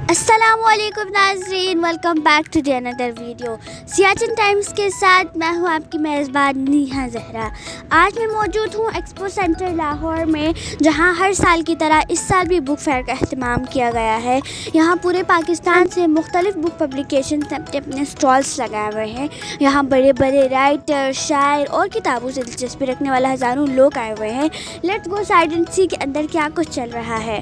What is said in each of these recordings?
السلام علیکم ناظرین، ویلکم بیک ٹو دی اندر ویڈیو سیاچن ٹائمز کے ساتھ میں ہوں آپ کی میزبان نیہا زہرا۔ آج میں موجود ہوں ایکسپو سینٹر لاہور میں، جہاں ہر سال کی طرح اس سال بھی بک فیئر کا اہتمام کیا گیا ہے۔ یہاں پورے پاکستان سے مختلف بک پبلیکیشن اپنے اپنے اسٹالس لگائے ہوئے ہیں۔ یہاں بڑے بڑے رائٹر، شاعر اور کتابوں سے دلچسپی رکھنے والا ہزاروں لوگ آئے ہوئے ہیں۔ لیٹس گو سائڈ اینڈ سی کے اندر کیا کچھ چل رہا ہے۔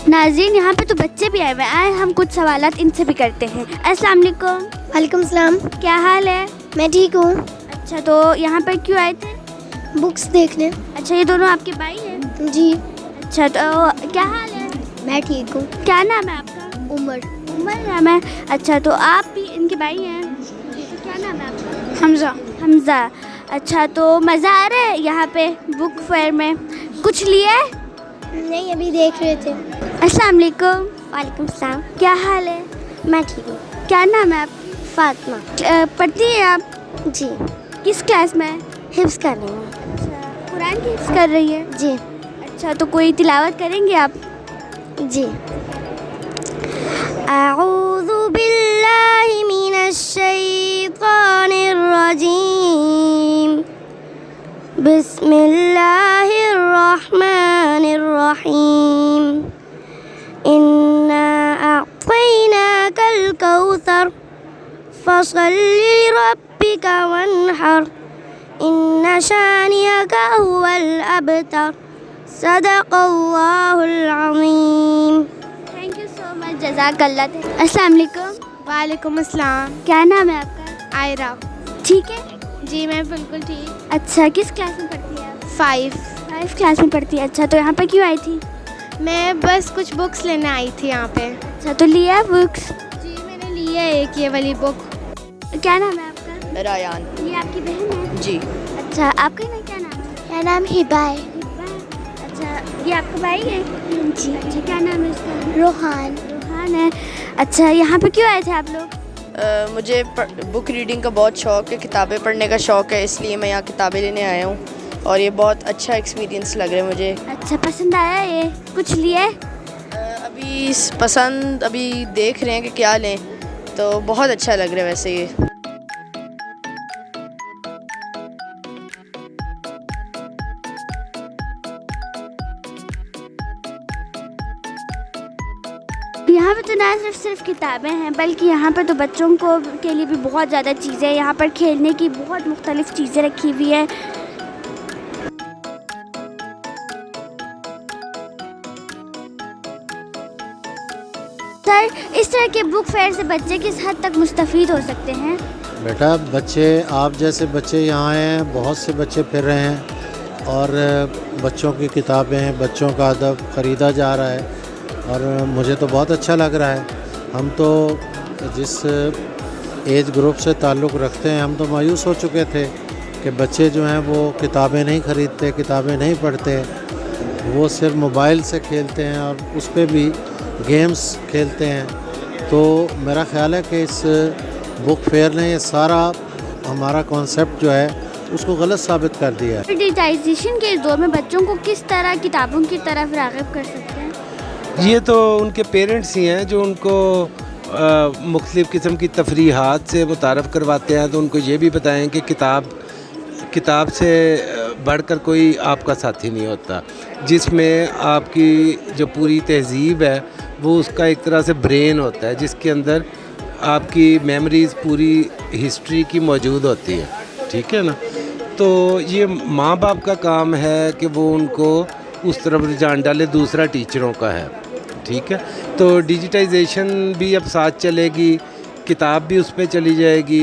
ناظرین، یہاں پہ تو بچے بھی آئے ہوئے ہیں، ہم کچھ سوالات ان سے بھی کرتے ہیں۔ السلام علیکم۔ وعلیکم السلام۔ کیا حال ہے؟ میں ٹھیک ہوں۔ اچھا، تو یہاں پر کیوں آئے تھے؟ بکس دیکھنے۔ اچھا، یہ دونوں آپ کے بھائی ہیں؟ جی۔ اچھا، تو کیا حال ہے؟ میں ٹھیک ہوں۔ کیا نام ہے آپ کا؟ عمر۔ عمر نام ہے۔ اچھا، تو آپ بھی ان کے بھائی ہیں؟ تو کیا نام ہے آپ کا؟ حمزہ۔ حمزہ۔ اچھا، تو مزہ آ رہا ہے یہاں پہ بک فیئر میں؟ کچھ لیے؟ نہیں، ابھی دیکھ رہے تھے۔ السلام علیکم۔ وعلیکم السلام۔ کیا حال ہے؟ میں ٹھیک ہوں۔ کیا نام ہے آپ کی؟ فاطمہ۔ پڑھتی ہیں آپ؟ جی۔ کس کلاس میں؟ حفظ کر رہی ہوں۔ اچھا، قرآن کی حفظ کر رہی ہے؟ جی۔ اچھا، تو کوئی تلاوت کریں گے آپ؟ جی۔ اعوذ باللہ من الشیطان الرجیم، بسم اللہ الرحمن الرحیم، انا اعطیناک الکوثر فصل لربک وانحر، ان شانئک هو الابتر، صدق اللہ العظیم۔ تھینک یو سو مچ، جزاک اللہ۔ السلام علیکم۔ وعلیکم السلام۔ کیا نام ہے آپ کا؟ آئرہ۔ ٹھیک ہے؟ جی، میں بالکل ٹھیک۔ اچھا، کس کلاس میں پڑھتی ہے آپ؟ 5۔ 5 کلاس میں پڑھتی ہے۔ اچھا، تو یہاں پہ کیوں آئی تھی؟ میں بس کچھ بکس لینے آئی تھی یہاں پہ۔ اچھا، تو لیا بکس؟ جی، میں نے لی ہے ایک یہ والی بک۔ کیا نام ہے آپ کا؟ رایان۔ یہ آپ کی بہن ہے؟ جی۔ اچھا، آپ کا نام کیا نام ہے؟ میرا نام ہبا ہے۔ اچھا، یہ آپ کا بھائی ہے؟ جی۔ اچھا، کیا نام ہے اس کا؟ روحان۔ روحان ہے۔ اچھا، یہاں پہ کیوں آئے تھے آپ لوگ؟ مجھے بک ریڈنگ کا بہت شوق ہے، کتابیں پڑھنے کا شوق ہے، اس لیے میں یہاں کتابیں لینے آیا ہوں اور یہ بہت اچھا ایکسپیرینس لگ رہا ہے مجھے۔ اچھا، پسند آیا یہ؟ کچھ لیے؟ ابھی پسند ابھی دیکھ رہے ہیں کہ کیا لیں، تو بہت اچھا لگ رہا ہے ویسے یہ۔ یہاں پہ تو نہ صرف کتابیں ہیں، بلکہ یہاں پر تو بچوں کو کے لیے بھی بہت زیادہ چیزیں، یہاں پر کھیلنے کی بہت مختلف چیزیں رکھی ہوئی ہیں۔ سر، اس طرح کے بک فیئر سے بچے کس حد تک مستفید ہو سکتے ہیں؟ بیٹا، بچے آپ جیسے بچے یہاں ہیں، بہت سے بچے پھر رہے ہیں اور بچوں کی کتابیں، بچوں کا ادب خریدا جا رہا ہے اور مجھے تو بہت اچھا لگ رہا ہے۔ ہم تو جس ایج گروپ سے تعلق رکھتے ہیں، ہم تو مایوس ہو چکے تھے کہ بچے جو ہیں وہ کتابیں نہیں خریدتے، کتابیں نہیں پڑھتے، وہ صرف موبائل سے کھیلتے ہیں اور اس پہ بھی گیمز کھیلتے ہیں۔ تو میرا خیال ہے کہ اس بک فیئر نے یہ سارا ہمارا کانسیپٹ جو ہے اس کو غلط ثابت کر دیا ہے۔ ڈیجیٹائزیشن کے اس دور میں بچوں کو کس طرح کتابوں کی طرف راغب کر سکتے ہیں؟ یہ تو ان کے پیرنٹس ہی ہیں جو ان کو مختلف قسم کی تفریحات سے متعارف کرواتے ہیں، تو ان کو یہ بھی بتائیں کہ کتاب سے بڑھ کر کوئی آپ کا ساتھی نہیں ہوتا، جس میں آپ کی جو پوری تہذیب ہے وہ اس کا ایک طرح سے برین ہوتا ہے، جس کے اندر آپ کی میموریز پوری ہسٹری کی موجود ہوتی ہے، ٹھیک ہے نا۔ تو یہ ماں باپ کا کام ہے کہ وہ ان کو اس طرف رجحان ڈالے، دوسرا ٹیچروں کا ہے، ٹھیک ہے۔ تو ڈیجیٹائزیشن بھی اب ساتھ چلے گی، کتاب بھی اس پہ چلی جائے گی۔